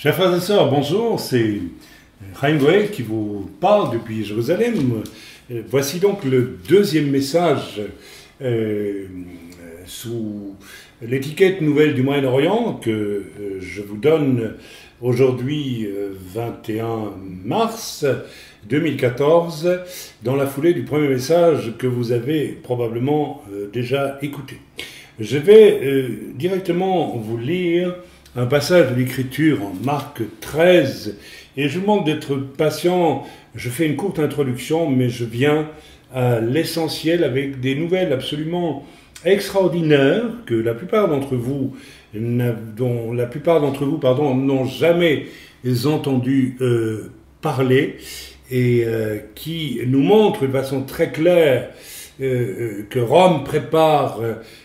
Chers frères et sœurs, bonjour, c'est Chaim Goel qui vous parle depuis Jérusalem. Voici donc le deuxième message sous l'étiquette Nouvelle du Moyen-Orient que je vous donne aujourd'hui, 21 mars 2014, dans la foulée du premier message que vous avez probablement déjà écouté. Je vais directement vous lire un passage de l'Écriture en Marc 13, et je vous demande d'être patient. Je fais une courte introduction, mais je viens à l'essentiel avec des nouvelles absolument extraordinaires que la plupart d'entre vous, n'ont jamais entendu parler, et qui nous montrent de façon très claire que Rome prépare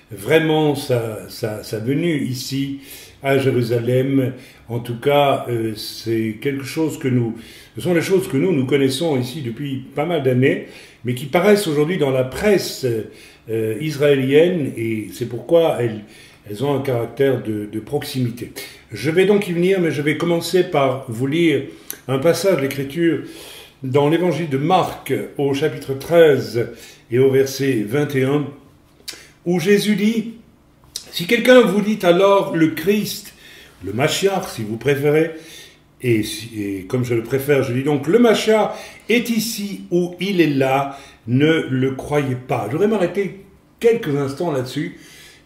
vraiment sa venue ici à Jérusalem. En tout cas, c'est quelque chose ce sont des choses que nous connaissons ici depuis pas mal d'années, mais qui paraissent aujourd'hui dans la presse israélienne, et c'est pourquoi elles ont un caractère de proximité. Je vais donc y venir, mais je vais commencer par vous lire un passage de l'Écriture dans l'évangile de Marc, au chapitre 13 et au verset 21, où Jésus dit: « Si quelqu'un vous dit alors le Christ, le Mashiach si vous préférez, et comme je le préfère, je dis donc le Mashiach est ici ou il est là, ne le croyez pas. » Je voudrais m'arrêter quelques instants là-dessus.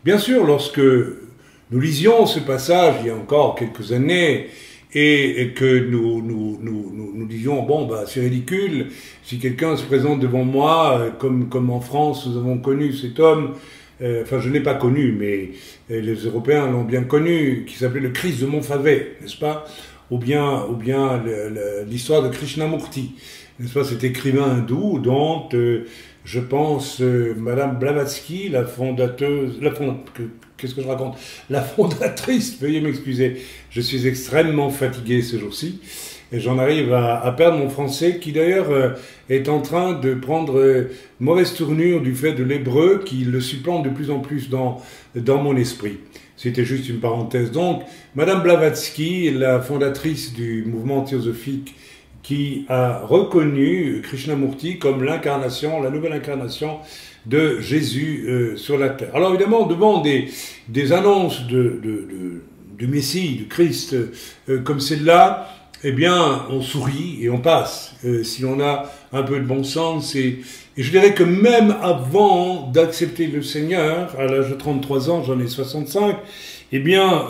Bien sûr, lorsque nous lisions ce passage il y a encore quelques années, et que nous disions, bon, bah, c'est ridicule, si quelqu'un se présente devant moi, comme en France nous avons connu cet homme, enfin je ne l'ai pas connu, mais les Européens l'ont bien connu, qui s'appelait le Christ de Montfavet, n'est-ce pas? Ou bien l'histoire de Krishnamurti, n'est-ce pas, cet écrivain hindou dont je pense Madame Blavatsky, la fondatrice, veuillez m'excuser, je suis extrêmement fatigué ces jours-ci, et j'en arrive à perdre mon français, qui d'ailleurs est en train de prendre mauvaise tournure du fait de l'hébreu, qui le supplante de plus en plus dans mon esprit. C'était juste une parenthèse. Donc, Madame Blavatsky, la fondatrice du mouvement théosophique, qui a reconnu Krishnamurti comme l'incarnation, la nouvelle incarnation de Jésus sur la terre. Alors évidemment, devant des annonces du Messie, du Christ, comme celle-là, eh bien, on sourit et on passe, si on a un peu de bon sens. Et je dirais que même avant d'accepter le Seigneur, à l'âge de 33 ans, j'en ai 65, eh bien,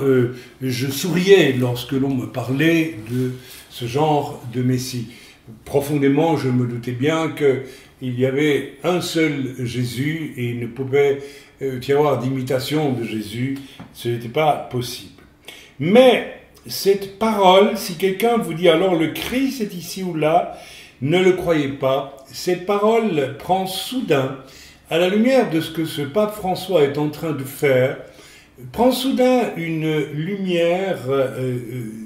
je souriais lorsque l'on me parlait de ce genre de Messie. Profondément, je me doutais bien qu'il y avait un seul Jésus, et il ne pouvait y avoir d'imitation de Jésus, ce n'était pas possible. Mais cette parole, si quelqu'un vous dit alors le Christ est ici ou là, ne le croyez pas, cette parole prend soudain, à la lumière de ce que ce pape François est en train de faire, prend soudain une lumière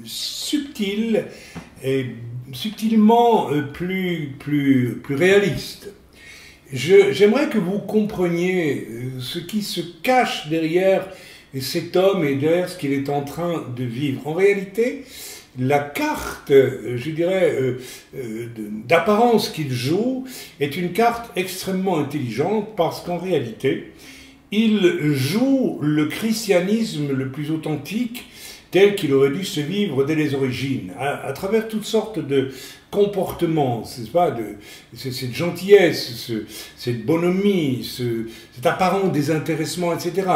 subtile et subtilement plus réaliste. J'aimerais que vous compreniez ce qui se cache derrière cet homme et derrière ce qu'il est en train de vivre. En réalité, la carte, je dirais, d'apparence qu'il joue est une carte extrêmement intelligente, parce qu'en réalité, il joue le christianisme le plus authentique tel qu'il aurait dû se vivre dès les origines, à travers toutes sortes de comportements, c'est pas cette gentillesse, cette bonhomie, cet apparent désintéressement, etc.,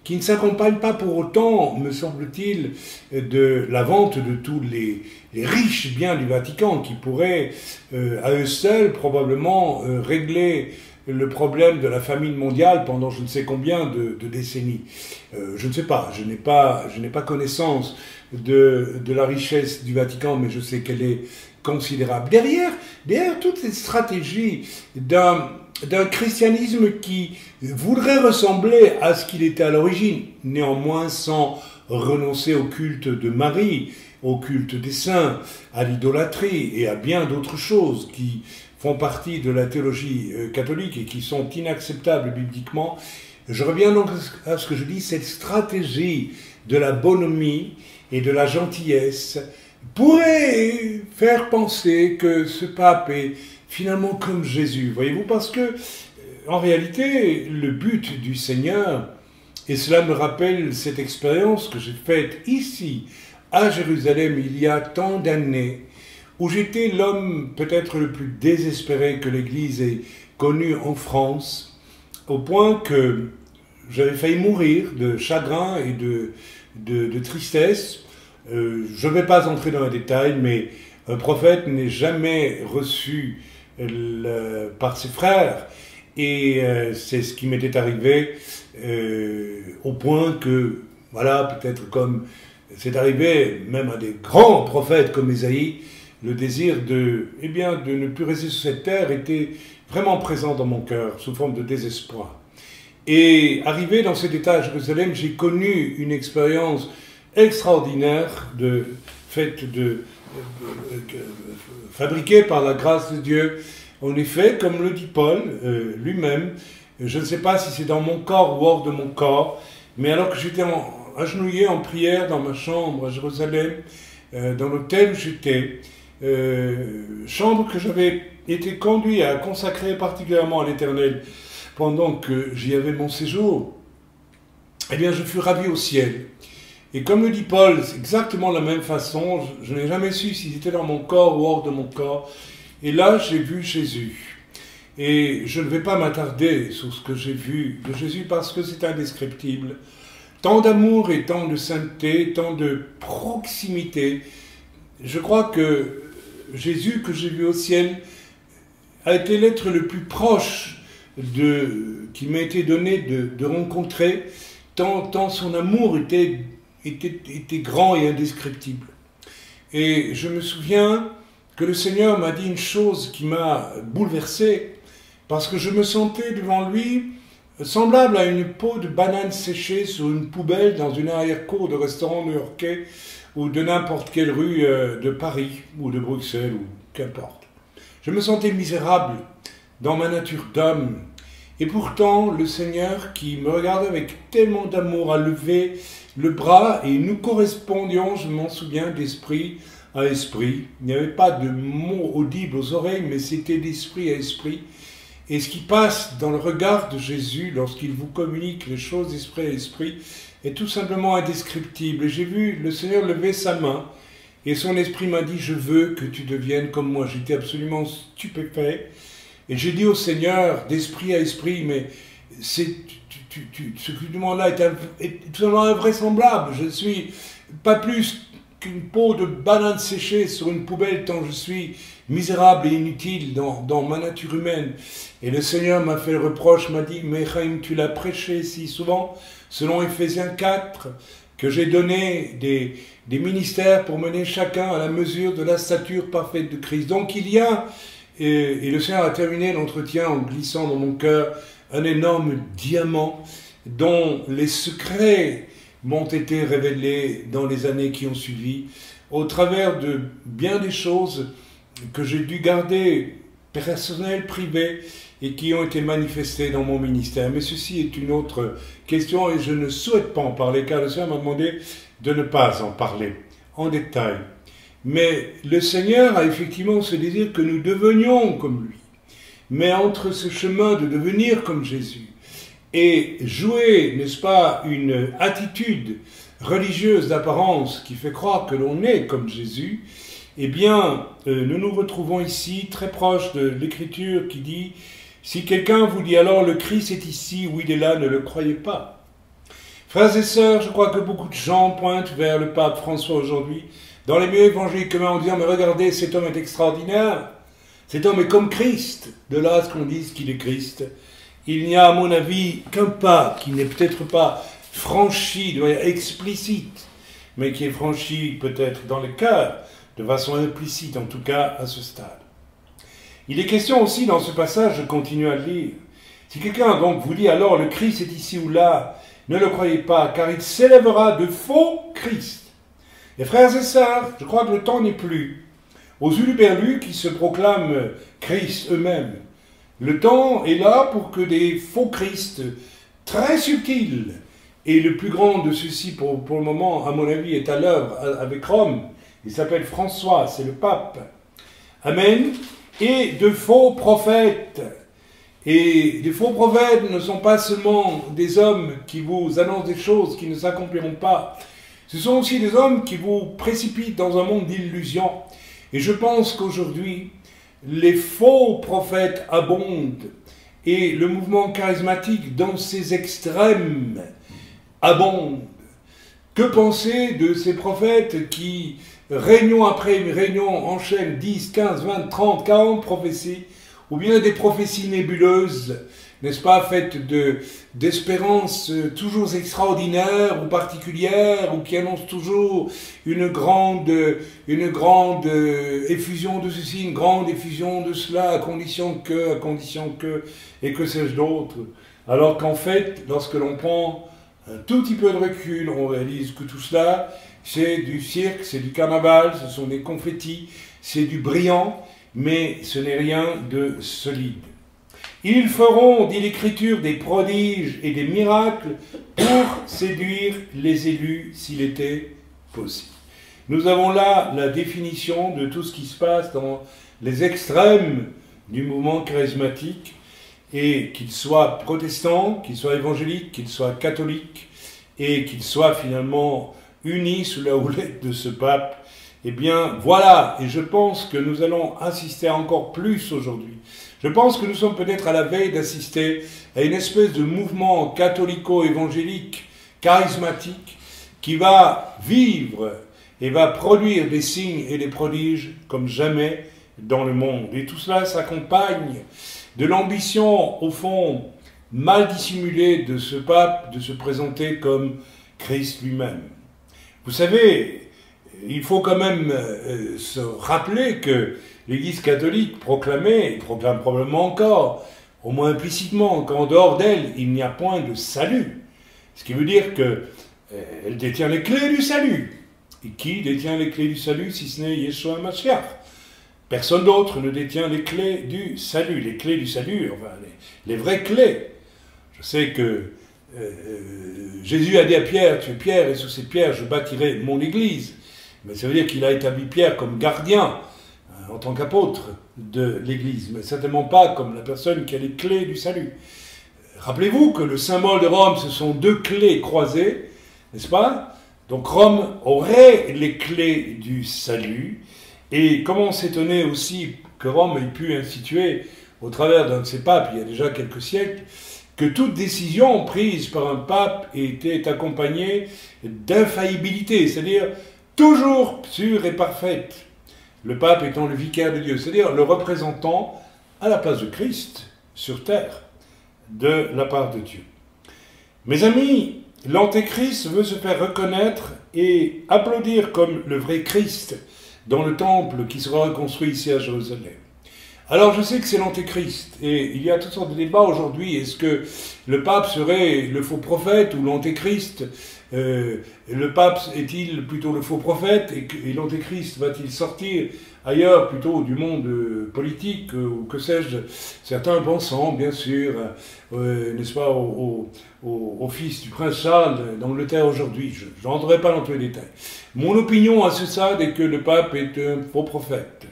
qui ne s'accompagne pas pour autant, me semble-t-il, de la vente de tous les riches biens du Vatican, qui pourraient, à eux seuls, probablement régler le problème de la famine mondiale pendant je ne sais combien de décennies. Je ne sais pas, je n'ai pas connaissance de la richesse du Vatican, mais je sais qu'elle est considérable. Derrière toute cette stratégie d'un christianisme qui voudrait ressembler à ce qu'il était à l'origine, néanmoins sans renoncer au culte de Marie, au culte des saints, à l'idolâtrie et à bien d'autres choses qui font partie de la théologie catholique et qui sont inacceptables bibliquement. Je reviens donc à ce que je dis, cette stratégie de la bonhomie et de la gentillesse, pourrait faire penser que ce pape est finalement comme Jésus, voyez-vous, parce que, en réalité, le but du Seigneur, et cela me rappelle cette expérience que j'ai faite ici, à Jérusalem, il y a tant d'années, où j'étais l'homme peut-être le plus désespéré que l'Église ait connu en France, au point que j'avais failli mourir de chagrin et de tristesse. Je ne vais pas entrer dans les détails, mais un prophète n'est jamais reçu par ses frères, et c'est ce qui m'était arrivé, au point que, voilà, peut-être comme c'est arrivé même à des grands prophètes comme Ésaïe, le désir de ne plus rester sur cette terre était vraiment présent dans mon cœur, sous forme de désespoir. Et arrivé dans cet état à Jérusalem, j'ai connu une expérience extraordinaire fabriquée par la grâce de Dieu. En effet, comme le dit Paul lui-même, je ne sais pas si c'est dans mon corps ou hors de mon corps, mais alors que j'étais agenouillé en prière dans ma chambre à Jérusalem, dans l'hôtel où j'étais, chambre que j'avais été conduit à consacrer particulièrement à l'Éternel pendant que j'y avais mon séjour, eh bien je fus ravi au ciel. Et comme le dit Paul, c'est exactement la même façon, je n'ai jamais su s'il était dans mon corps ou hors de mon corps, et là j'ai vu Jésus. Et je ne vais pas m'attarder sur ce que j'ai vu de Jésus parce que c'est indescriptible. Tant d'amour et tant de sainteté, tant de proximité. Je crois que Jésus que j'ai vu au ciel a été l'être le plus proche qui m'a été donné de rencontrer, tant son amour était grand et indescriptible. Et je me souviens que le Seigneur m'a dit une chose qui m'a bouleversé, parce que je me sentais devant lui semblable à une peau de banane séchée sur une poubelle dans une arrière-cour de restaurant new-yorkais ou de n'importe quelle rue de Paris ou de Bruxelles ou qu'importe. Je me sentais misérable dans ma nature d'homme. Et pourtant, le Seigneur, qui me regardait avec tellement d'amour, a levé le bras et nous correspondions, je m'en souviens, d'esprit à esprit. Il n'y avait pas de mots audibles aux oreilles, mais c'était d'esprit à esprit. Et ce qui passe dans le regard de Jésus, lorsqu'il vous communique les choses d'esprit à esprit, est tout simplement indescriptible. Et j'ai vu le Seigneur lever sa main, et son esprit m'a dit « Je veux que tu deviennes comme moi ». J'étais absolument stupéfait. Et j'ai dit au Seigneur, d'esprit à esprit, mais ce que tu demandes là est tout simplement invraisemblable. Je ne suis pas plus qu'une peau de banane séchée sur une poubelle tant je suis misérable et inutile dans ma nature humaine. Et le Seigneur m'a fait le reproche, m'a dit, mais Chaim, tu l'as prêché si souvent, selon Éphésiens 4, que j'ai donné des ministères pour mener chacun à la mesure de la stature parfaite de Christ. Donc il y a, et le Seigneur a terminé l'entretien en glissant dans mon cœur un énorme diamant dont les secrets m'ont été révélés dans les années qui ont suivi, au travers de bien des choses que j'ai dû garder personnelles, privées, et qui ont été manifestées dans mon ministère. Mais ceci est une autre question, et je ne souhaite pas en parler, car le Seigneur m'a demandé de ne pas en parler en détail. Mais le Seigneur a effectivement ce désir que nous devenions comme lui. Mais entre ce chemin de devenir comme Jésus et jouer, n'est-ce pas, une attitude religieuse d'apparence qui fait croire que l'on est comme Jésus, eh bien, nous nous retrouvons ici très proche de l'Écriture qui dit « Si quelqu'un vous dit alors le Christ est ici ou il est là, ne le croyez pas ». Frères et sœurs, je crois que beaucoup de gens pointent vers le pape François aujourd'hui, dans les milieux évangéliques, en disant « Mais regardez, cet homme est extraordinaire, cet homme est comme Christ ». De là à ce qu'on dise qu'il est Christ, il n'y a à mon avis qu'un pas qui n'est peut-être pas franchi de manière explicite, mais qui est franchi peut-être dans le cœur, de façon implicite en tout cas à ce stade. Il est question aussi dans ce passage, je continue à le lire, si quelqu'un donc vous dit alors le Christ est ici ou là, ne le croyez pas, car il s'élèvera de faux Christ. Et frères et sœurs, je crois que le temps n'est plus aux huluberlus qui se proclament Christ eux-mêmes. Le temps est là pour que des faux Christ très subtils Et le plus grand de ceux-ci, pour le moment, à mon avis, est à l'œuvre avec Rome. Il s'appelle François, c'est le pape. Amen. Et de faux prophètes. Et les faux prophètes ne sont pas seulement des hommes qui vous annoncent des choses qui ne s'accompliront pas. Ce sont aussi des hommes qui vous précipitent dans un monde d'illusions. Et je pense qu'aujourd'hui, les faux prophètes abondent. Et le mouvement charismatique, dans ses extrêmes, abonde. Que penser de ces prophètes qui, réunion après réunion, enchaînent 10, 15, 20, 30, 40 prophéties, ou bien des prophéties nébuleuses, n'est-ce pas, faites d'espérances toujours extraordinaires ou particulières, ou qui annoncent toujours une grande effusion de ceci, une grande effusion de cela, à condition que, et que sais-je d'autre. Alors qu'en fait, lorsque l'on prend un tout petit peu de recul, on réalise que tout cela, c'est du cirque, c'est du carnaval, ce sont des confettis, c'est du brillant, mais ce n'est rien de solide. Ils feront, dit l'Écriture, des prodiges et des miracles pour séduire les élus s'il était possible. Nous avons là la définition de tout ce qui se passe dans les extrêmes du mouvement charismatique, et qu'il soit protestant, qu'il soit évangélique, qu'il soit catholique, et qu'il soit finalement uni sous la houlette de ce pape. Eh bien, voilà, et je pense que nous allons assister encore plus aujourd'hui. Je pense que nous sommes peut-être à la veille d'assister à une espèce de mouvement catholico-évangélique, charismatique, qui va vivre et va produire des signes et des prodiges comme jamais dans le monde. Et tout cela s'accompagne de l'ambition, au fond, mal dissimulée de ce pape de se présenter comme Christ lui-même. Vous savez, il faut quand même se rappeler que l'Église catholique proclamait, et proclame probablement encore, au moins implicitement, qu'en dehors d'elle, il n'y a point de salut. Ce qui veut dire qu'elle détient les clés du salut. Et qui détient les clés du salut si ce n'est Yeshua Mashiach? Personne d'autre ne détient les clés du salut. Les clés du salut, enfin, les vraies clés. Je sais que Jésus a dit à Pierre, tu es Pierre, et sous cette pierre, je bâtirai mon église. Mais ça veut dire qu'il a établi Pierre comme gardien, en tant qu'apôtre de l'église, mais certainement pas comme la personne qui a les clés du salut. Rappelez-vous que le symbole de Rome, ce sont deux clés croisées, n'est-ce pas? Donc Rome aurait les clés du salut. Et comment s'étonner aussi que Rome ait pu instituer, au travers d'un de ses papes, il y a déjà quelques siècles, que toute décision prise par un pape était accompagnée d'infaillibilité, c'est-à-dire toujours sûre et parfaite. Le pape étant le vicaire de Dieu, c'est-à-dire le représentant à la place de Christ sur terre, de la part de Dieu. Mes amis, l'antéchrist veut se faire reconnaître et applaudir comme le vrai Christ dans le temple qui sera reconstruit ici à Jérusalem. Alors je sais que c'est l'antéchrist, et il y a toutes sortes de débats aujourd'hui. Est-ce que le pape serait le faux prophète ou l'antéchrist? Le pape est-il plutôt le faux prophète, et l'antéchrist va-t-il sortir ailleurs plutôt du monde politique, ou que sais-je, certains pensant bien sûr, n'est-ce pas, au fils du prince Charles d'Angleterre aujourd'hui. Je n'entrerai pas dans tous les détails. Mon opinion à ce stade est que le pape est un faux prophète,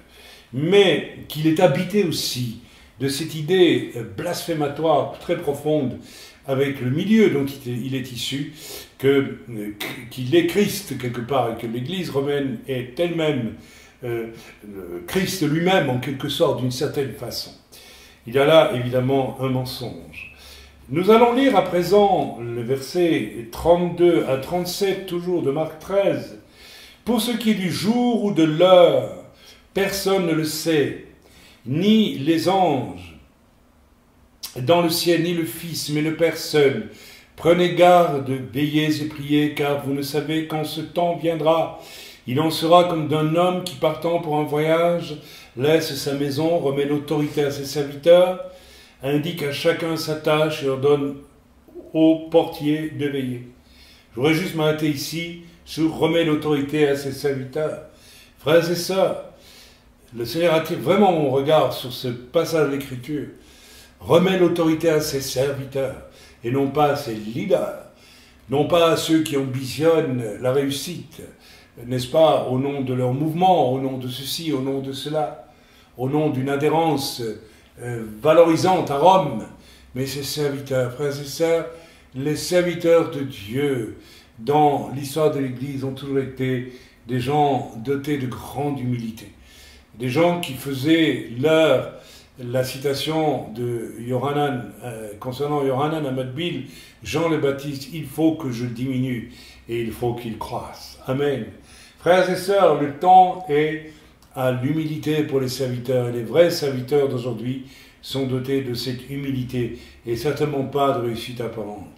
mais qu'il est habité aussi de cette idée blasphématoire très profonde avec le milieu dont il est issu, qu'il est Christ quelque part, et que l'Église romaine est elle-même Christ lui-même en quelque sorte d'une certaine façon. Il y a là évidemment un mensonge. Nous allons lire à présent le verset 32 à 37, toujours de Marc 13. Pour ce qui est du jour ou de l'heure, personne ne le sait, ni les anges dans le ciel, ni le Fils, mais le Père seul. Prenez garde, veillez et priez, car vous ne savez quand ce temps viendra. Il en sera comme d'un homme qui, partant pour un voyage, laisse sa maison, remet l'autorité à ses serviteurs, indique à chacun sa tâche et ordonne au portier de veiller. Je voudrais juste m'arrêter ici sur remet l'autorité à ses serviteurs. Frères et sœurs, le Seigneur attire vraiment mon regard sur ce passage de l'Écriture. Remet l'autorité à ses serviteurs et non pas à ses leaders. non pas à ceux qui ambitionnent la réussite, n'est-ce pas, au nom de leur mouvement, au nom de ceci, au nom de cela, au nom d'une adhérence valorisante à Rome, mais ces serviteurs, frères et sœurs, les serviteurs de Dieu dans l'histoire de l'Église ont toujours été des gens dotés de grande humilité, des gens qui faisaient la citation de Yohanan, concernant Yohanan à Matbil, Jean le Baptiste, il faut que je diminue et il faut qu'il croisse. Amen. Frères et sœurs, le temps est à l'humilité pour les serviteurs. Les vrais serviteurs d'aujourd'hui sont dotés de cette humilité et certainement pas de réussite apparente.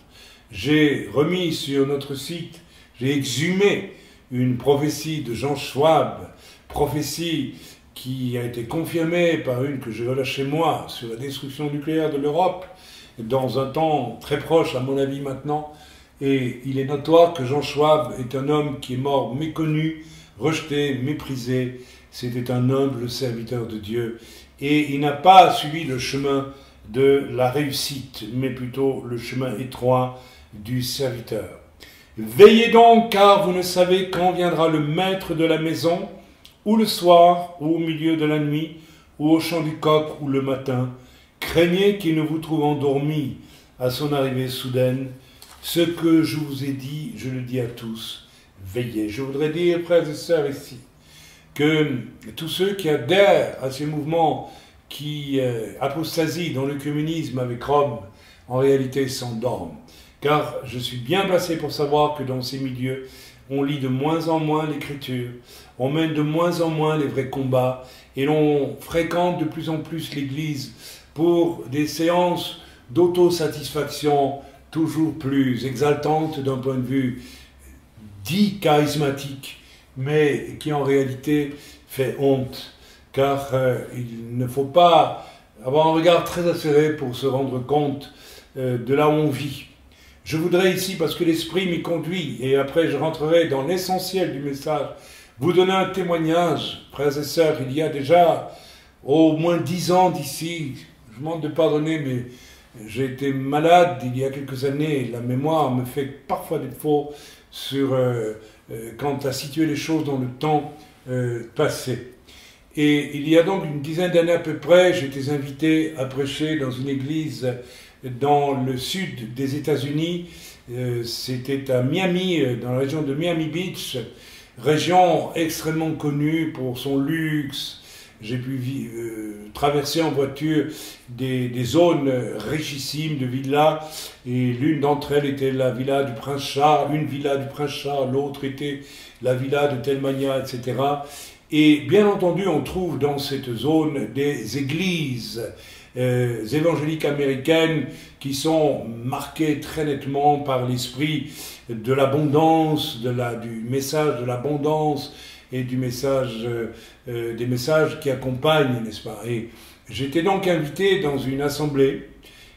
J'ai remis sur notre site, j'ai exhumé une prophétie de Jean Schwab, prophétie qui a été confirmée par une que j'ai relâchée moi sur la destruction nucléaire de l'Europe, dans un temps très proche à mon avis maintenant, et il est notoire que Jean Schwab est un homme qui est mort méconnu, rejeté, méprisé. C'était un humble serviteur de Dieu, et il n'a pas suivi le chemin de la réussite, mais plutôt le chemin étroit du serviteur. Veillez donc, car vous ne savez quand viendra le maître de la maison, ou le soir, ou au milieu de la nuit, ou au chant du coq, ou le matin. Craignez qu'il ne vous trouve endormi à son arrivée soudaine. Ce que je vous ai dit, je le dis à tous, veillez. Je voudrais dire, frères et sœurs, ici, que tous ceux qui adhèrent à ces mouvements qui apostasient dans le communisme avec Rome, en réalité s'endorment. Car je suis bien placé pour savoir que dans ces milieux, on lit de moins en moins l'Écriture, on mène de moins en moins les vrais combats, et l'on fréquente de plus en plus l'Église pour des séances d'autosatisfaction toujours plus exaltantes d'un point de vue dit charismatique, mais qui en réalité fait honte, car il ne faut pas avoir un regard très acéré pour se rendre compte de là où on vit. Je voudrais ici, parce que l'Esprit m'y conduit, et après je rentrerai dans l'essentiel du message, vous donner un témoignage, frères et sœurs. Il y a déjà au moins 10 ans d'ici, je vous demande de pardonner, mais j'ai été malade il y a quelques années, la mémoire me fait parfois défaut sur, quant à situer les choses dans le temps passé. Et il y a donc une dizaine d'années à peu près, j'étais invité à prêcher dans une église dans le sud des États-Unis. C'était à Miami, dans la région de Miami Beach, région extrêmement connue pour son luxe. J'ai pu traverser en voiture des zones richissimes de villas, et l'une d'entre elles était la villa du Prince Charles, une villa du Prince Charles, l'autre était la villa de Telmania, etc. Et bien entendu, on trouve dans cette zone des églises évangéliques américaines qui sont marquées très nettement par l'esprit de l'abondance, du message de l'abondance et du message, des messages qui accompagnent, n'est-ce pas? Et j'étais donc invité dans une assemblée,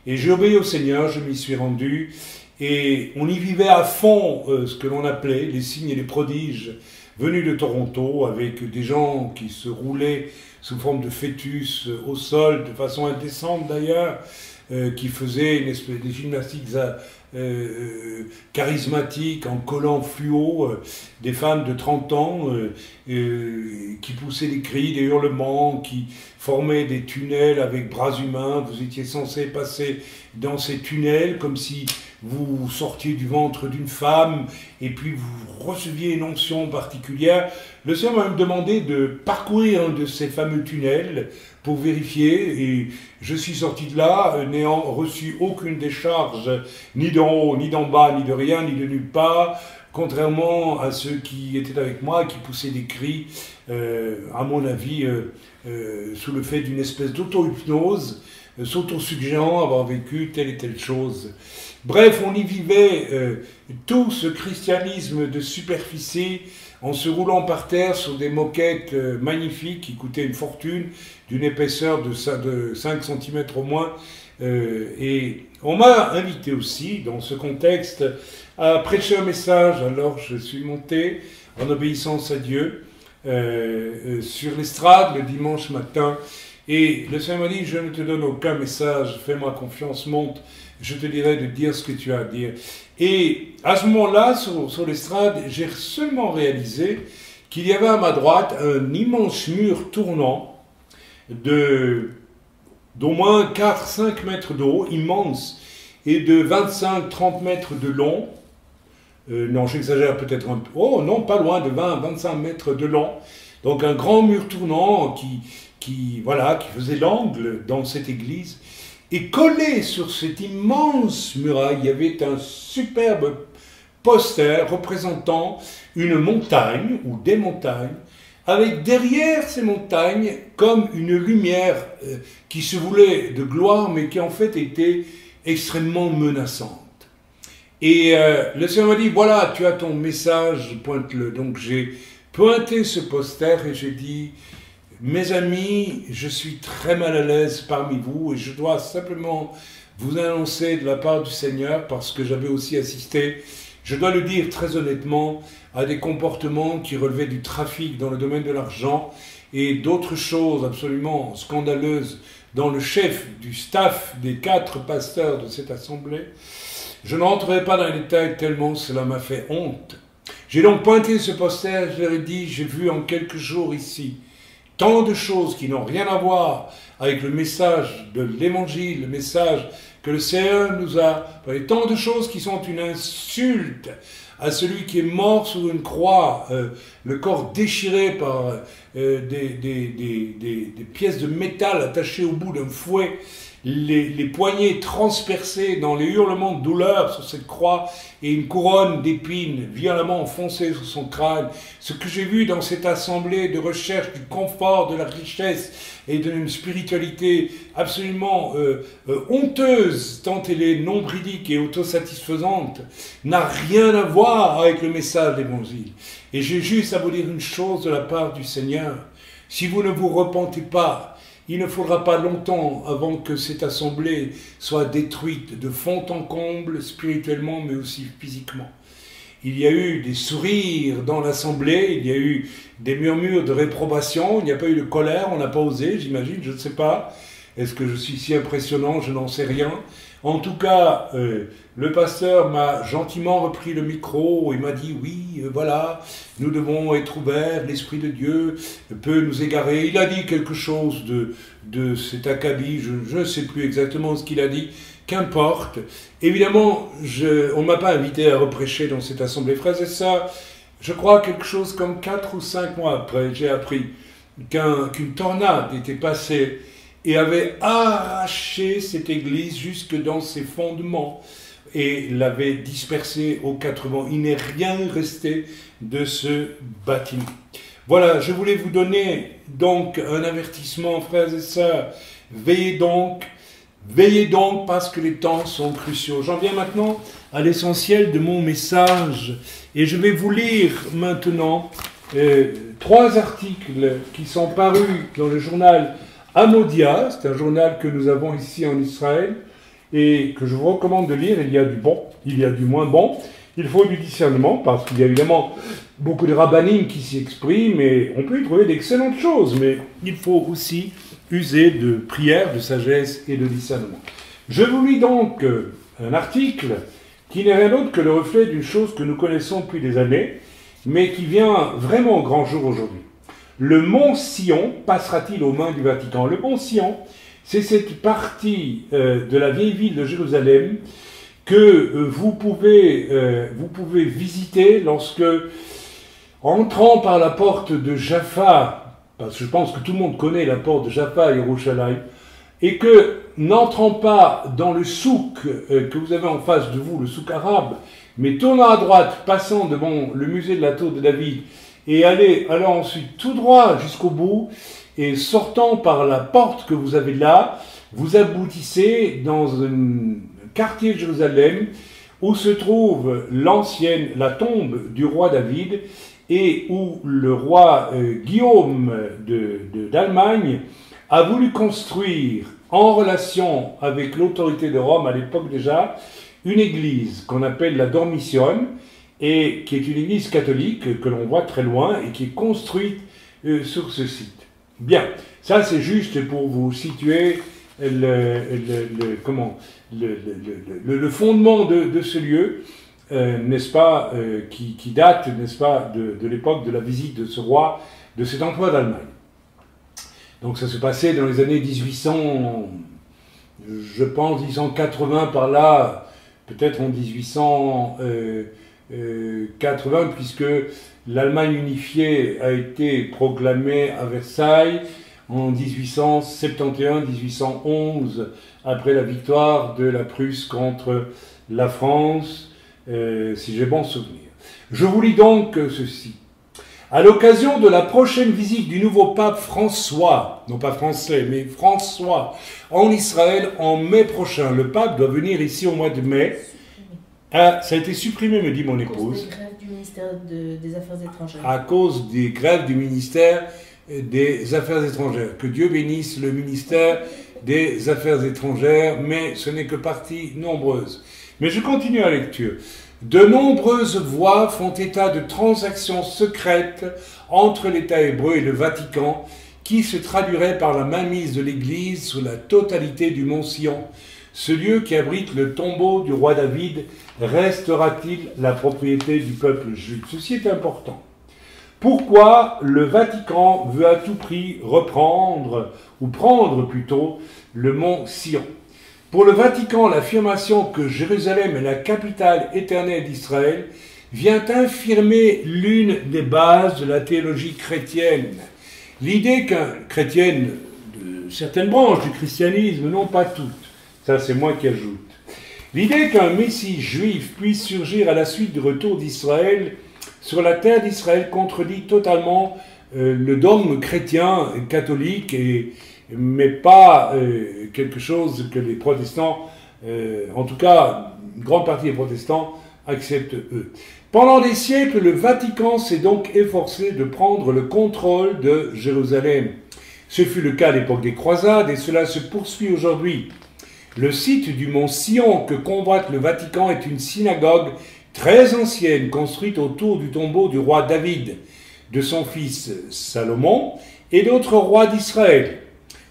et j'ai obéi au Seigneur, je m'y suis rendu, et on y vivait à fond ce que l'on appelait les signes et les prodiges venus de Toronto, avec des gens qui se roulaient sous forme de fœtus au sol, de façon indécente d'ailleurs, qui faisaient une espèce de gymnastiques charismatiques en collant fluo, des femmes de 30 ans qui poussaient des cris, des hurlements, qui formaient des tunnels avec bras humains. Vous étiez censé passer dans ces tunnels comme si vous sortiez du ventre d'une femme et puis vous receviez une onction particulière. Le Seigneur m'a même demandé de parcourir un de ces fameux tunnels pour vérifier, et je suis sorti de là n'ayant reçu aucune décharge, ni d'en haut, ni d'en bas, ni de rien, ni de nulle part, contrairement à ceux qui étaient avec moi, qui poussaient des cris, à mon avis, sous le fait d'une espèce d'auto-hypnose, s'auto-suggérant avoir vécu telle et telle chose. Bref, on y vivait tout ce christianisme de superficie, en se roulant par terre sur des moquettes magnifiques qui coûtaient une fortune, d'une épaisseur de 5 cm au moins. Et on m'a invité aussi, dans ce contexte, à prêcher un message. Alors je suis monté, en obéissance à Dieu, sur l'estrade le dimanche matin, Et le Seigneur m'a dit, je ne te donne aucun message, fais-moi confiance, monte, je te dirai de dire ce que tu as à dire. Et à ce moment-là, sur l'estrade, j'ai seulement réalisé qu'il y avait à ma droite un immense mur tournant d'au moins 4-5 mètres de haut, immense, et de 25-30 mètres de long. Non, j'exagère peut-être un peu. Oh non, pas loin de 20-25 mètres de long. Donc un grand mur tournant qui faisait l'angle dans cette église. Et collé sur cette immense muraille, il y avait un superbe poster représentant une montagne ou des montagnes, avec derrière ces montagnes comme une lumière qui se voulait de gloire, mais qui en fait était extrêmement menaçante. Et le Seigneur m'a dit, voilà, tu as ton message, pointe-le. Donc j'ai pointé ce poster et j'ai dit, mes amis, je suis très mal à l'aise parmi vous et je dois simplement vous annoncer de la part du Seigneur, parce que j'avais aussi assisté, je dois le dire très honnêtement, à des comportements qui relevaient du trafic dans le domaine de l'argent et d'autres choses absolument scandaleuses dans le chef du staff des 4 pasteurs de cette assemblée. Je n'entrerai pas dans les détails tellement cela m'a fait honte. J'ai donc pointé ce poster, je leur ai dit, j'ai vu en quelques jours ici tant de choses qui n'ont rien à voir avec le message de l'Évangile, le message que le Seigneur nous a, tant de choses qui sont une insulte à celui qui est mort sur une croix, le corps déchiré par des pièces de métal attachées au bout d'un fouet, les poignets transpercés dans les hurlements de douleur sur cette croix et une couronne d'épines violemment enfoncée sur son crâne. Ce que j'ai vu dans cette assemblée de recherche du confort, de la richesse et d'une spiritualité absolument honteuse, tant elle est nombridique et autosatisfaisante, n'a rien à voir avec le message de l'Évangile. Et j'ai juste à vous dire une chose de la part du Seigneur. Si vous ne vous repentez pas, il ne faudra pas longtemps avant que cette assemblée soit détruite de fond en comble, spirituellement mais aussi physiquement. Il y a eu des sourires dans l'assemblée, il y a eu des murmures de réprobation, il n'y a pas eu de colère, on n'a pas osé, j'imagine, je ne sais pas. Est-ce que je suis si impressionnant? Je n'en sais rien. En tout cas, le pasteur m'a gentiment repris le micro et m'a dit, oui, voilà, nous devons être ouverts, l'Esprit de Dieu peut nous égarer. Il a dit quelque chose de cet acabit, je ne sais plus exactement ce qu'il a dit, qu'importe. Évidemment, on ne m'a pas invité à reprêcher dans cette assemblée. Frères et sœurs, je crois quelque chose comme 4 ou 5 mois après, j'ai appris qu'une tornade était passée et avait arraché cette église jusque dans ses fondements et l'avait dispersée aux 4 vents. Il n'est rien resté de ce bâtiment. Voilà, je voulais vous donner donc un avertissement, frères et sœurs. Veillez donc parce que les temps sont cruciaux. J'en viens maintenant à l'essentiel de mon message et je vais vous lire maintenant 3 articles qui sont parus dans le journal Amodia, c'est un journal que nous avons ici en Israël et que je vous recommande de lire. Il y a du bon, il y a du moins bon. Il faut du discernement parce qu'il y a évidemment beaucoup de rabbinim qui s'y expriment et on peut y trouver d'excellentes choses, mais il faut aussi user de prière, de sagesse et de discernement. Je vous lis donc un article qui n'est rien d'autre que le reflet d'une chose que nous connaissons depuis des années, mais qui vient vraiment au grand jour aujourd'hui. Le mont Sion passera-t-il aux mains du Vatican? Le mont Sion, c'est cette partie de la vieille ville de Jérusalem que vous pouvez visiter lorsque, entrant par la porte de Jaffa, parce que je pense que tout le monde connaît la porte de Jaffa à Yerushalayim, et que, n'entrant pas dans le souk que vous avez en face de vous, le souk arabe, mais tournant à droite, passant devant le musée de la Tour de David, et allant ensuite tout droit jusqu'au bout, et sortant par la porte que vous avez là, vous aboutissez dans un quartier de Jérusalem où se trouve la tombe du roi David, et où le roi Guillaume d'Allemagne a voulu construire, en relation avec l'autorité de Rome à l'époque déjà, une église qu'on appelle la Dormition, et qui est une église catholique que l'on voit très loin et qui est construite sur ce site. Bien, ça c'est juste pour vous situer le fondement de ce lieu, n'est-ce pas, qui date, n'est-ce pas, de l'époque de la visite de ce roi, de cet empereur d'Allemagne. Donc ça se passait dans les années 1800, je pense 1880 par là, peut-être en 1880, puisque l'Allemagne unifiée a été proclamée à Versailles en 1871-1811, après la victoire de la Prusse contre la France, si j'ai bon souvenir. Je vous lis donc ceci. À l'occasion de la prochaine visite du nouveau pape François, non pas français, mais François, en Israël en mai prochain, le pape doit venir ici au mois de mai. Ah, ça a été supprimé, me dit mon épouse. À cause des grèves du ministère des Affaires étrangères. À cause des grèves du ministère des Affaires étrangères. Que Dieu bénisse le ministère des Affaires étrangères, mais ce n'est que partie nombreuse. Mais je continue la lecture. De nombreuses voix font état de transactions secrètes entre l'État hébreu et le Vatican qui se traduiraient par la mainmise de l'Église sur la totalité du mont Sion. Ce lieu qui abrite le tombeau du roi David restera-t-il la propriété du peuple juif? Ceci est important. Pourquoi le Vatican veut à tout prix reprendre, ou prendre plutôt, le mont Sion? Pour le Vatican, l'affirmation que Jérusalem est la capitale éternelle d'Israël vient infirmer l'une des bases de la théologie chrétienne. L'idée chrétienne de certaines branches du christianisme, non pas toutes, ça c'est moi qui ajoute, l'idée qu'un Messie juif puisse surgir à la suite du retour d'Israël sur la terre d'Israël contredit totalement le dogme chrétien catholique, mais pas quelque chose que les protestants, en tout cas une grande partie des protestants, acceptent eux. Pendant des siècles, le Vatican s'est donc efforcé de prendre le contrôle de Jérusalem. Ce fut le cas à l'époque des croisades et cela se poursuit aujourd'hui. Le site du mont Sion que convoite le Vatican est une synagogue très ancienne construite autour du tombeau du roi David, de son fils Salomon et d'autres rois d'Israël.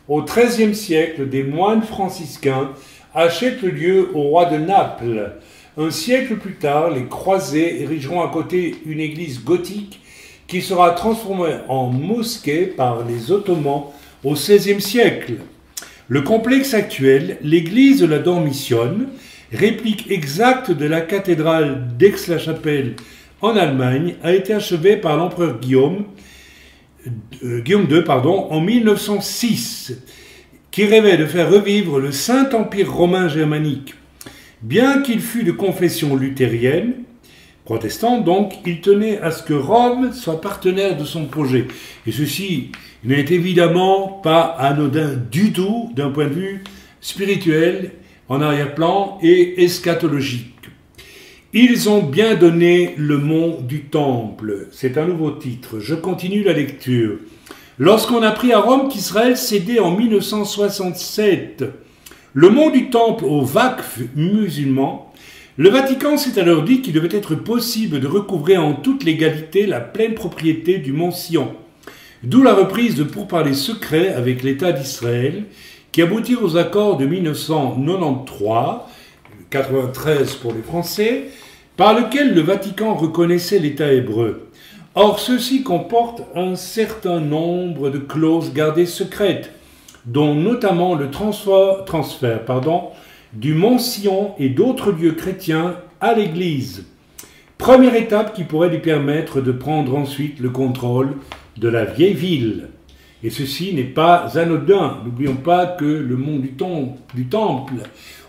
Au XIIIe siècle, des moines franciscains achètent le lieu au roi de Naples. Un siècle plus tard, les croisés érigeront à côté une église gothique qui sera transformée en mosquée par les Ottomans au XVIe siècle. Le complexe actuel, l'église de la Dormition, réplique exacte de la cathédrale d'Aix-la-Chapelle en Allemagne, a été achevée par l'empereur Guillaume II en 1906, qui rêvait de faire revivre le Saint-Empire romain germanique. Bien qu'il fût de confession luthérienne, protestante donc, il tenait à ce que Rome soit partenaire de son projet. Et ceci n'est évidemment pas anodin du tout d'un point de vue spirituel, en arrière-plan et eschatologique. Ils ont bien donné le mont du Temple. C'est un nouveau titre. Je continue la lecture. Lorsqu'on apprit à Rome qu'Israël cédait en 1967 le mont du Temple aux Waqf musulmans, le Vatican s'est alors dit qu'il devait être possible de recouvrer en toute légalité la pleine propriété du mont Sion. D'où la reprise de pourparlers secrets avec l'État d'Israël, qui aboutirent aux accords de 1993, 93 pour les Français, par lequel le Vatican reconnaissait l'État hébreu. Or, ceux-ci comportent un certain nombre de clauses gardées secrètes, dont notamment le transfert du mont Sion et d'autres lieux chrétiens à l'Église. Première étape qui pourrait lui permettre de prendre ensuite le contrôle de la vieille ville. Et ceci n'est pas anodin. N'oublions pas que le mont du Temple,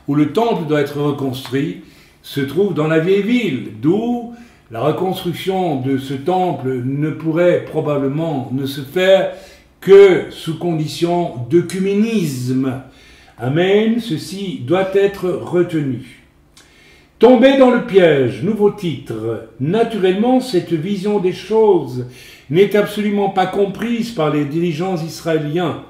où le Temple doit être reconstruit, se trouve dans la vieille ville, d'où la reconstruction de ce Temple ne pourrait probablement ne se faire que sous condition d'œcuménisme. Amen, ceci doit être retenu. Tomber dans le piège, nouveau titre. Naturellement, cette vision des choses n'est absolument pas comprise par les dirigeants israéliens.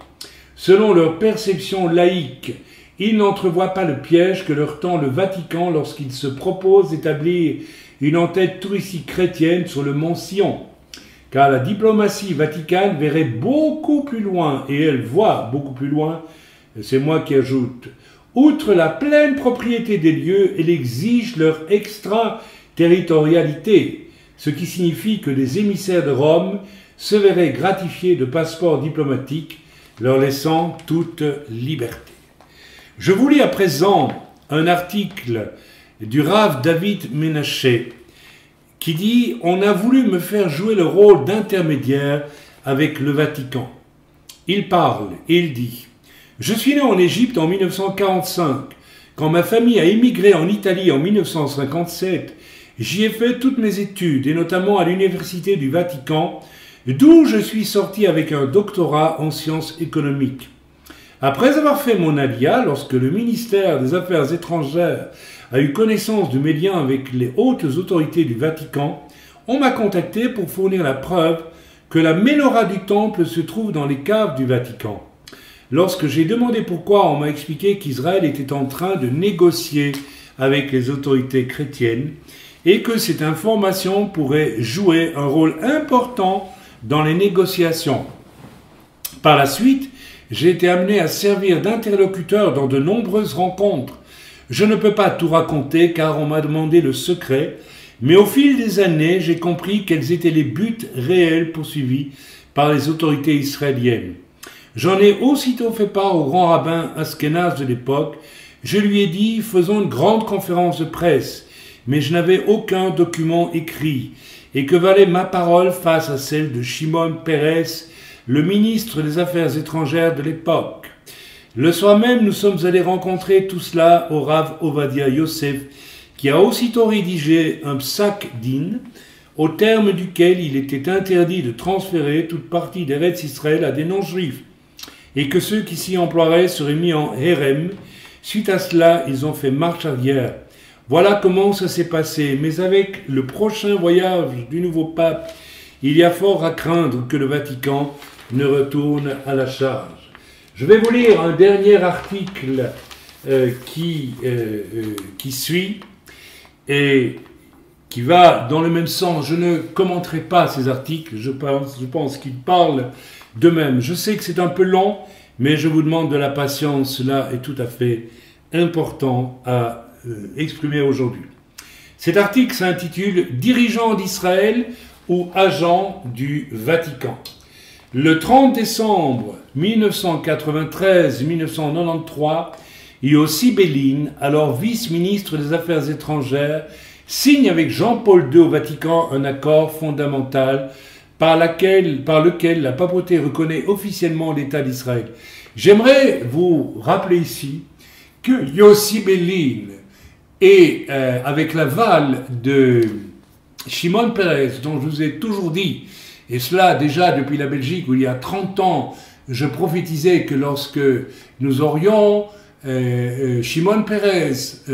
Selon leur perception laïque, ils n'entrevoient pas le piège que leur tend le Vatican lorsqu'il se propose d'établir une entête touristique chrétienne sur le mont Sion. car la diplomatie vaticane verrait beaucoup plus loin, et elle voit beaucoup plus loin, c'est moi qui ajoute, outre la pleine propriété des lieux, elle exige leur extraterritorialité, ce qui signifie que les émissaires de Rome se verraient gratifiés de passeports diplomatiques, leur laissant toute liberté. Je vous lis à présent un article du Rav David Menaché qui dit « On a voulu me faire jouer le rôle d'intermédiaire avec le Vatican ». Il parle et il dit « Je suis né en Égypte en 1945. Quand ma famille a émigré en Italie en 1957, j'y ai fait toutes mes études et notamment à l'Université du Vatican, d'où je suis sorti avec un doctorat en sciences économiques. Après avoir fait mon alia, lorsque le ministère des Affaires étrangères a eu connaissance de mes liens avec les hautes autorités du Vatican, on m'a contacté pour fournir la preuve que la menorah du temple se trouve dans les caves du Vatican. Lorsque j'ai demandé pourquoi, on m'a expliqué qu'Israël était en train de négocier avec les autorités chrétiennes et que cette information pourrait jouer un rôle important dans les négociations. Par la suite, j'ai été amené à servir d'interlocuteur dans de nombreuses rencontres. Je ne peux pas tout raconter car on m'a demandé le secret, mais au fil des années, j'ai compris quels étaient les buts réels poursuivis par les autorités israéliennes. J'en ai aussitôt fait part au grand rabbin Askenaz de l'époque. Je lui ai dit « Faisons une grande conférence de presse », mais je n'avais aucun document écrit. Et que valait ma parole face à celle de Shimon Peres, le ministre des Affaires étrangères de l'époque. Le soir même, nous sommes allés rencontrer tout cela au Rav Ovadia Yosef, qui a aussitôt rédigé un psak din, au terme duquel il était interdit de transférer toute partie d'Eretz Israël à des non-juifs, et que ceux qui s'y emploieraient seraient mis en hérem. Suite à cela, ils ont fait marche arrière. Voilà comment ça s'est passé, mais avec le prochain voyage du nouveau pape, il y a fort à craindre que le Vatican ne retourne à la charge. Je vais vous lire un dernier article qui suit et qui va dans le même sens. Je ne commenterai pas ces articles, je pense qu'ils parlent d'eux-mêmes. Je sais que c'est un peu long, mais je vous demande de la patience, cela est tout à fait important à exprimé aujourd'hui. Cet article s'intitule « Dirigeants d'Israël ou agents du Vatican ». Le 30 décembre 1993-1993, Yossi Bellin, alors vice-ministre des Affaires étrangères, signe avec Jean-Paul II au Vatican un accord fondamental par lequel la papauté reconnaît officiellement l'État d'Israël. J'aimerais vous rappeler ici que Yossi Bellin et avec l'aval de Shimon Peres, dont je vous ai toujours dit, et cela déjà depuis la Belgique où il y a 30 ans, je prophétisais que lorsque nous aurions Shimon Peres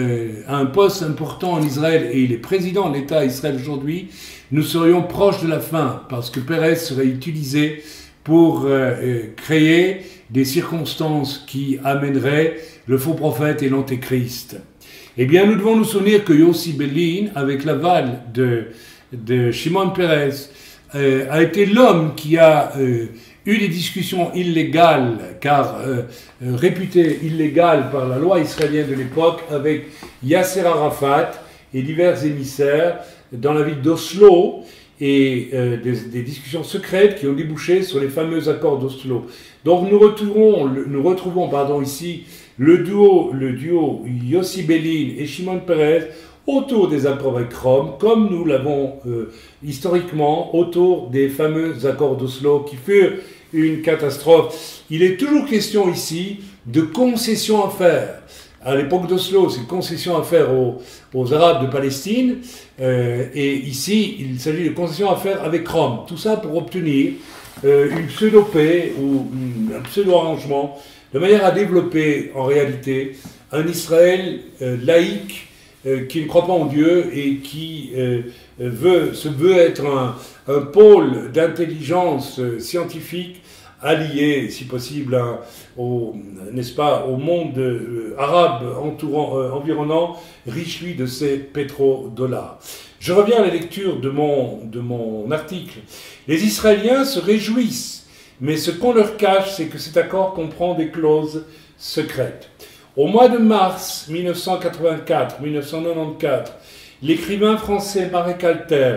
a un poste important en Israël et il est président de l'État d'Israël aujourd'hui, nous serions proches de la fin parce que Peres serait utilisé pour créer des circonstances qui amèneraient le faux prophète et l'antéchrist. Eh bien, nous devons nous souvenir que Yossi Bellin, avec l'aval de Shimon Peres, a été l'homme qui a eu des discussions illégales, car réputées illégales par la loi israélienne de l'époque, avec Yasser Arafat et divers émissaires dans la ville d'Oslo, et des discussions secrètes qui ont débouché sur les fameux accords d'Oslo. Donc nous retrouvons ici le duo Yossi Bellin et Shimon Peres autour des accords avec Rome, comme nous l'avons historiquement autour des fameux accords d'Oslo qui furent une catastrophe. Il est toujours question ici de concessions à faire. À l'époque d'Oslo, c'est concessions à faire aux Arabes de Palestine, et ici, il s'agit de concessions à faire avec Rome. Tout ça pour obtenir une pseudo-paix ou un pseudo-arrangement, de manière à développer en réalité un Israël laïque qui ne croit pas en Dieu et qui veut être un pôle d'intelligence scientifique allié, si possible, au monde arabe environnant, riche lui de ses pétrodollars. Je reviens à la lecture de mon article. Les Israéliens se réjouissent, mais ce qu'on leur cache, c'est que cet accord comprend des clauses secrètes. Au mois de mars 1984-1994, l'écrivain français Marek Alter,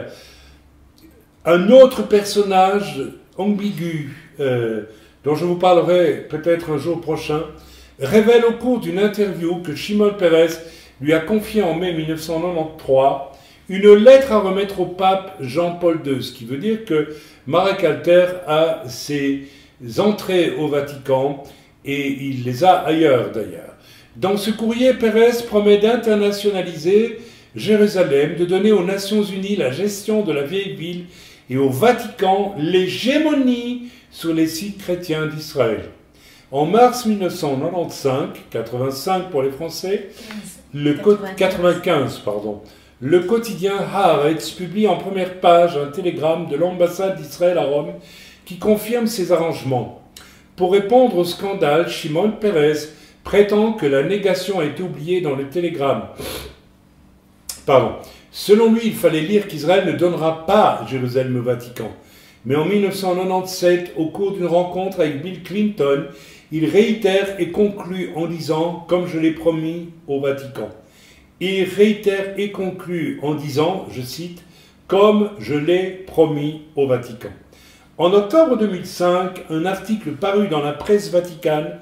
un autre personnage ambigu, dont je vous parlerai peut-être un jour prochain, révèle au cours d'une interview que Shimon Peres lui a confiée en mai 1993 une lettre à remettre au pape Jean-Paul II, ce qui veut dire que Marek Alter a ses entrées au Vatican et il les a ailleurs d'ailleurs. Dans ce courrier, Peres promet d'internationaliser Jérusalem, de donner aux Nations Unies la gestion de la vieille ville et au Vatican l'hégémonie sur les sites chrétiens d'Israël. En mars 1995, 85 pour les Français, 95, le quotidien Haaretz publie en première page un télégramme de l'ambassade d'Israël à Rome qui confirme ces arrangements. Pour répondre au scandale, Shimon Peres prétend que la négation a été oubliée dans le télégramme. Selon lui, il fallait lire qu'Israël ne donnera pas Jérusalem au Vatican. Mais en 1997, au cours d'une rencontre avec Bill Clinton, il réitère et conclut en disant « comme je l'ai promis au Vatican ». Il réitère et conclut en disant, je cite, « comme je l'ai promis au Vatican ». En octobre 2005, un article paru dans la presse vaticane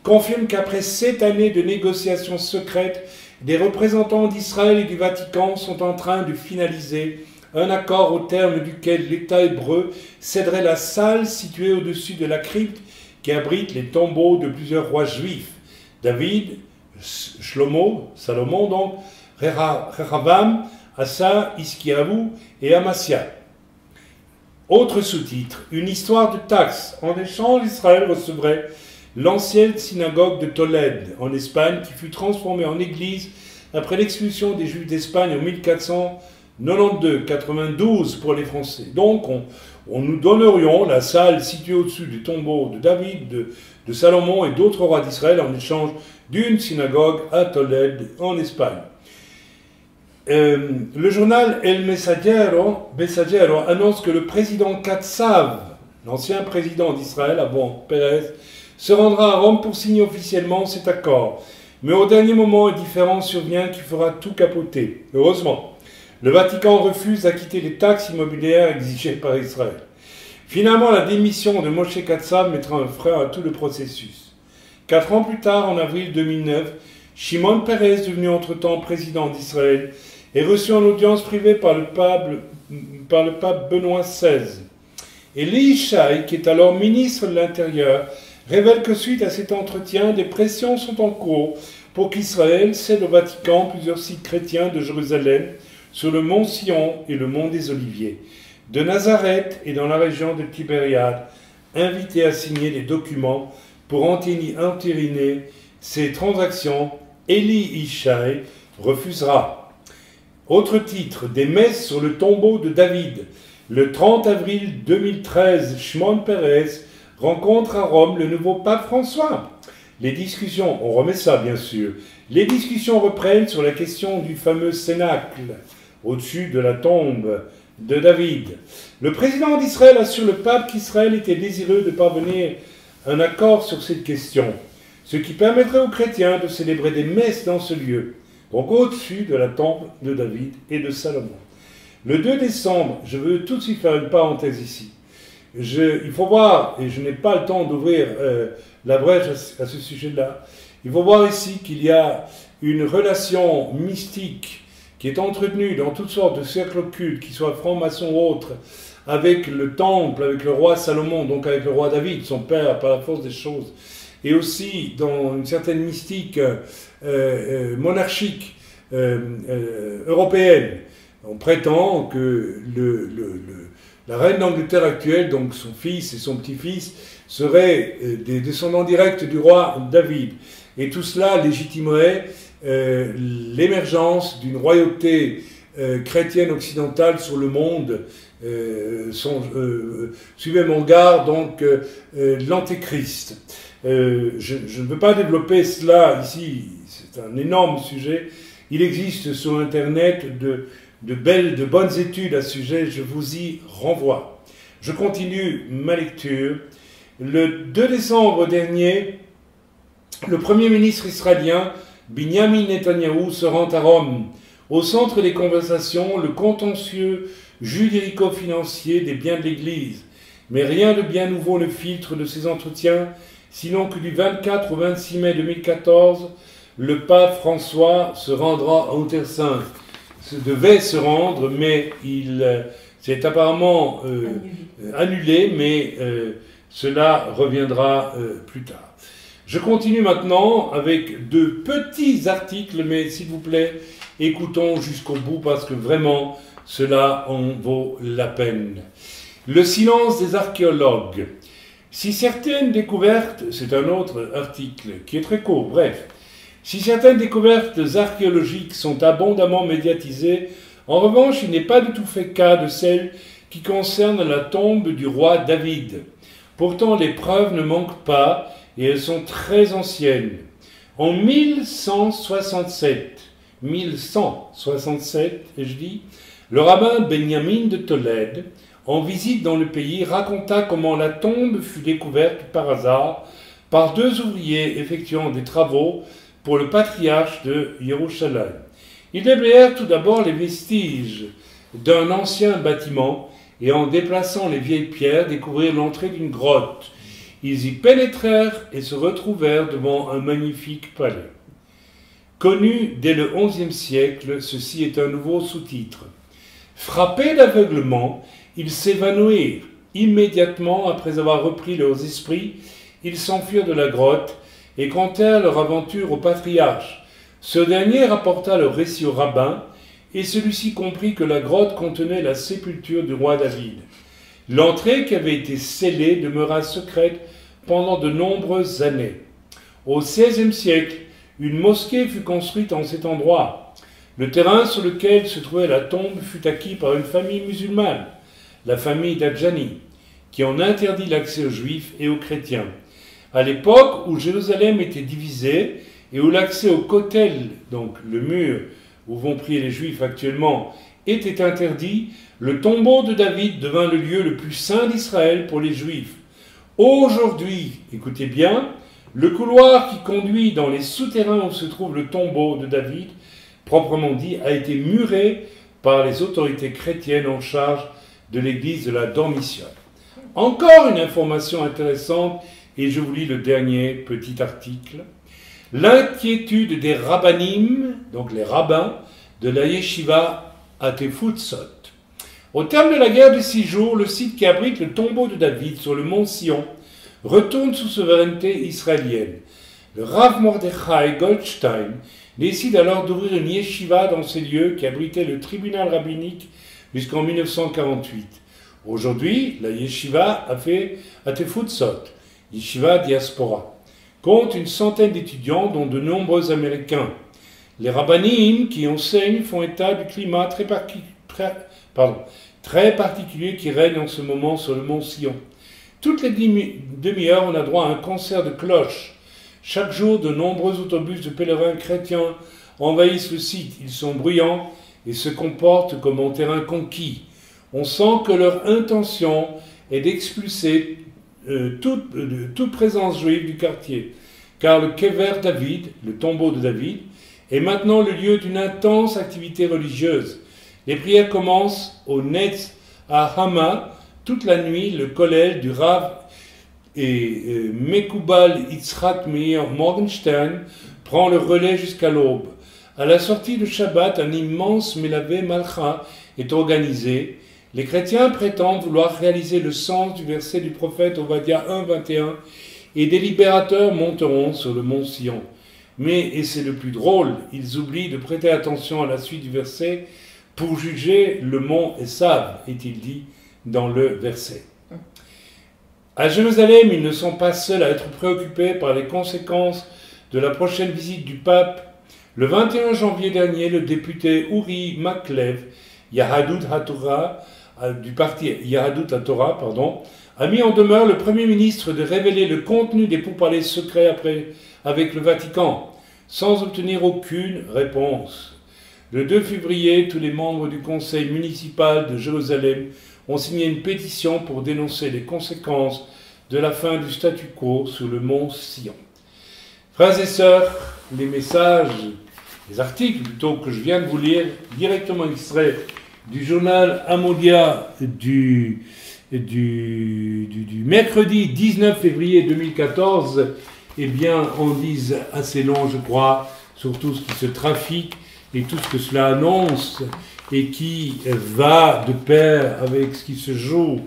confirme qu'après 7 années de négociations secrètes, des représentants d'Israël et du Vatican sont en train de finaliser un accord au terme duquel l'État hébreu céderait la salle située au-dessus de la crypte qui abrite les tombeaux de plusieurs rois juifs, David, Shlomo, Salomon donc, Rehavam, Asa, Hiskiahu et Amasya. Autre sous-titre, une histoire de taxes. En échange, Israël recevrait l'ancienne synagogue de Tolède, en Espagne, qui fut transformée en église après l'expulsion des Juifs d'Espagne en 1492 pour les Français. Donc, on nous donnerions la salle située au-dessus du tombeau de David, de Salomon et d'autres rois d'Israël en échange d'une synagogue à Tolède, en Espagne. Le journal El Messaggero annonce que le président Katsav, l'ancien président d'Israël avant Peres, se rendra à Rome pour signer officiellement cet accord. Mais au dernier moment, un différend survient qui fera tout capoter. Heureusement, le Vatican refuse d'acquitter les taxes immobilières exigées par Israël. Finalement, la démission de Moshe Katsav mettra un frein à tout le processus. 4 ans plus tard, en avril 2009, Shimon Peres, devenu entre-temps président d'Israël, est reçu en audience privée par le pape Benoît XVI. Eli Yishai, qui est alors ministre de l'Intérieur, révèle que suite à cet entretien, des pressions sont en cours pour qu'Israël cède au Vatican plusieurs sites chrétiens de Jérusalem sur le mont Sion et le mont des Oliviers, de Nazareth et dans la région de Tibériade, invités à signer les documents pour entériner ces transactions. Eli Yishai refusera. Autre titre, des messes sur le tombeau de David. Le 30 avril 2013, Shimon Peres rencontre à Rome le nouveau pape François. Les discussions, on remet ça bien sûr, les discussions reprennent sur la question du fameux cénacle au-dessus de la tombe de David. Le président d'Israël assure le pape qu'Israël était désireux de parvenir à un accord sur cette question, ce qui permettrait aux chrétiens de célébrer des messes dans ce lieu, donc au-dessus de la tombe de David et de Salomon. Le 2 décembre, je veux tout de suite faire une parenthèse ici. Il faut voir, et je n'ai pas le temps d'ouvrir la brèche à ce sujet-là, il faut voir ici qu'il y a une relation mystique qui est entretenue dans toutes sortes de cercles occultes, qu'ils soient francs-maçons ou autres, avec le temple, avec le roi Salomon, donc avec le roi David, son père, par la force des choses, et aussi dans une certaine mystique monarchique européenne. On prétend que la reine d'Angleterre actuelle, donc son fils et son petit-fils, seraient des descendants directs du roi David. Et tout cela légitimerait l'émergence d'une royauté chrétienne occidentale sur le monde. Suivez mon regard, donc l'antéchrist. Je ne veux pas développer cela ici, c'est un énorme sujet. Il existe sur Internet de bonnes études à ce sujet, je vous y renvoie. Je continue ma lecture. Le 2 décembre dernier, le Premier ministre israélien, Binyamin Netanyahou, se rend à Rome. Au centre des conversations, le contentieux juridico-financier des biens de l'Église. Mais rien de bien nouveau ne filtre de ces entretiens, sinon que du 24 au 26 mai 2014, le pape François se rendra en Terre Sainte. Devait se rendre, mais il s'est apparemment annulé, mais cela reviendra plus tard. Je continue maintenant avec deux petits articles, mais s'il vous plaît, écoutons jusqu'au bout parce que vraiment, cela en vaut la peine. Le silence des archéologues. Si certaines découvertes, c'est un autre article qui est très court, bref. Si certaines découvertes archéologiques sont abondamment médiatisées, en revanche, il n'est pas du tout fait cas de celles qui concernent la tombe du roi David. Pourtant, les preuves ne manquent pas et elles sont très anciennes. En 1167, je dis, le rabbin Benjamin de Tolède, en visite dans le pays, raconta comment la tombe fut découverte par hasard par deux ouvriers effectuant des travaux pour le patriarche de Jérusalem. Ils déblayèrent tout d'abord les vestiges d'un ancien bâtiment et en déplaçant les vieilles pierres découvrirent l'entrée d'une grotte. Ils y pénétrèrent et se retrouvèrent devant un magnifique palais. Connu dès le XIe siècle, ceci est un nouveau sous-titre. Frappés d'aveuglement, ils s'évanouirent. Immédiatement après avoir repris leurs esprits, ils s'enfuirent de la grotte et contèrent leur aventure au patriarche. Ce dernier rapporta leur récit au rabbin, et celui-ci comprit que la grotte contenait la sépulture du roi David. L'entrée, qui avait été scellée, demeura secrète pendant de nombreuses années. Au XVIe siècle, une mosquée fut construite en cet endroit. Le terrain sur lequel se trouvait la tombe fut acquis par une famille musulmane, la famille d'Adjani, qui en interdit l'accès aux juifs et aux chrétiens. À l'époque où Jérusalem était divisée et où l'accès au Kotel, donc le mur où vont prier les juifs actuellement, était interdit, le tombeau de David devint le lieu le plus saint d'Israël pour les juifs. Aujourd'hui, écoutez bien, le couloir qui conduit dans les souterrains où se trouve le tombeau de David, proprement dit, a été muré par les autorités chrétiennes en charge de l'église de la Dormition. Encore une information intéressante, et je vous lis le dernier petit article. L'inquiétude des rabbanim, donc les rabbins, de la yeshiva à Tefutsot. Au terme de la guerre de 6 jours, le site qui abrite le tombeau de David sur le mont Sion retourne sous souveraineté israélienne. Le Rav Mordechai Goldstein décide alors d'ouvrir une yeshiva dans ces lieux qui abritaient le tribunal rabbinique jusqu'en 1948. Aujourd'hui, la yeshiva a fait à Tefutsot, yeshiva diaspora, compte une centaine d'étudiants, dont de nombreux Américains. Les rabbanim qui enseignent font état du climat très particulier qui règne en ce moment sur le mont Sion. Toutes les demi-heures, on a droit à un concert de cloches. Chaque jour, de nombreux autobus de pèlerins chrétiens envahissent le site. Ils sont bruyants et se comportent comme en terrain conquis. On sent que leur intention est d'expulser toute présence juive du quartier, car le Kever David, le tombeau de David, est maintenant le lieu d'une intense activité religieuse. Les prières commencent au Netz à Hama. Toute la nuit, le kollel du Rav et Mekubal Yitzhak Meir Morgenstern prend le relais jusqu'à l'aube. À la sortie de Shabbat, un immense Melavé Malcha est organisé. Les chrétiens prétendent vouloir réaliser le sens du verset du prophète Ovadia 1,21 et des libérateurs monteront sur le mont Sion. Mais, et c'est le plus drôle, ils oublient de prêter attention à la suite du verset. Pour juger, le mont Esav, est-il dit dans le verset. À Jérusalem, ils ne sont pas seuls à être préoccupés par les conséquences de la prochaine visite du pape. Le 21 janvier dernier, le député Uri Maklev, Yahadut HaTorah, du parti Yahadut HaTorah, a mis en demeure le Premier ministre de révéler le contenu des pourparlers secrets avec le Vatican, sans obtenir aucune réponse. Le 2 février, tous les membres du conseil municipal de Jérusalem ont signé une pétition pour dénoncer les conséquences de la fin du statu quo sur le mont Sion. Frères et sœurs, les messages, les articles plutôt que je viens de vous lire, directement extraits du journal Amodia du mercredi 19 février 2014, eh bien, en disent assez long, je crois, sur tout ce qui se trafique et tout ce que cela annonce et qui va de pair avec ce qui se joue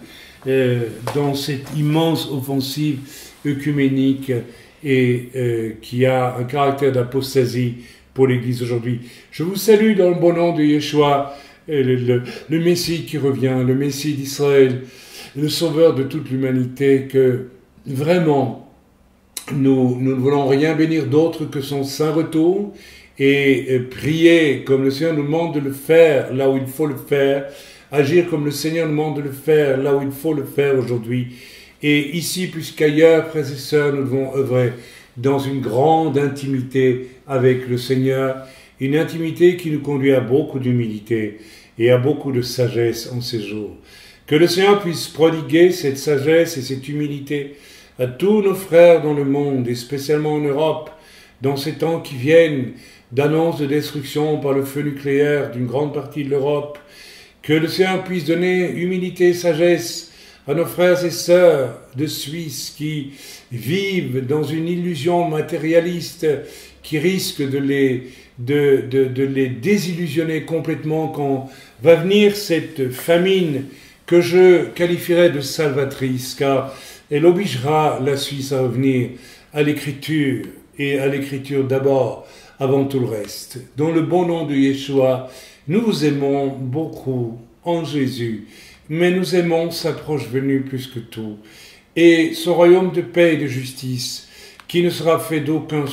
dans cette immense offensive œcuménique et qui a un caractère d'apostasie pour l'Église aujourd'hui. Je vous salue dans le bon nom de Yeshua, le Messie qui revient, le Messie d'Israël, le Sauveur de toute l'humanité, que vraiment nous ne voulons rien bénir d'autre que son saint retour et prier comme le Seigneur nous demande de le faire là où il faut le faire, agir comme le Seigneur nous demande de le faire là où il faut le faire aujourd'hui. Et ici, plus qu'ailleurs, frères et sœurs, nous devons œuvrer dans une grande intimité avec le Seigneur, une intimité qui nous conduit à beaucoup d'humilité et à beaucoup de sagesse en ces jours. Que le Seigneur puisse prodiguer cette sagesse et cette humilité à tous nos frères dans le monde, et spécialement en Europe, dans ces temps qui viennent d'annonces de destruction par le feu nucléaire d'une grande partie de l'Europe. Que le Seigneur puisse donner humilité et sagesse à nos frères et sœurs de Suisse qui vivent dans une illusion matérialiste qui risque de les désillusionner complètement quand va venir cette famine que je qualifierais de salvatrice, car elle obligera la Suisse à revenir à l'écriture, et à l'écriture d'abord, avant tout le reste. Dans le bon nom de Yeshua, nous vous aimons beaucoup en Jésus, mais nous aimons sa proche venue plus que tout, et son royaume de paix et de justice, qui ne sera fait d'aucun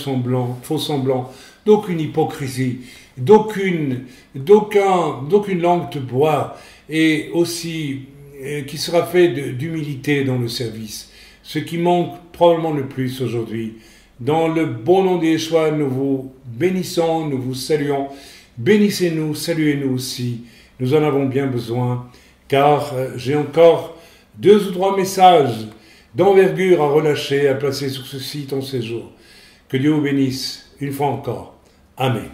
faux semblant, d'aucune hypocrisie, d'aucune langue de bois, et aussi qui sera fait d'humilité dans le service. Ce qui manque probablement le plus aujourd'hui. Dans le bon nom de Yeshua, nous vous bénissons, nous vous saluons. Bénissez-nous, saluez-nous aussi. Nous en avons bien besoin, car j'ai encore 2 ou 3 messages d'envergure à relâcher, à placer sur ce site en ces jours. Que Dieu vous bénisse une fois encore. Amen.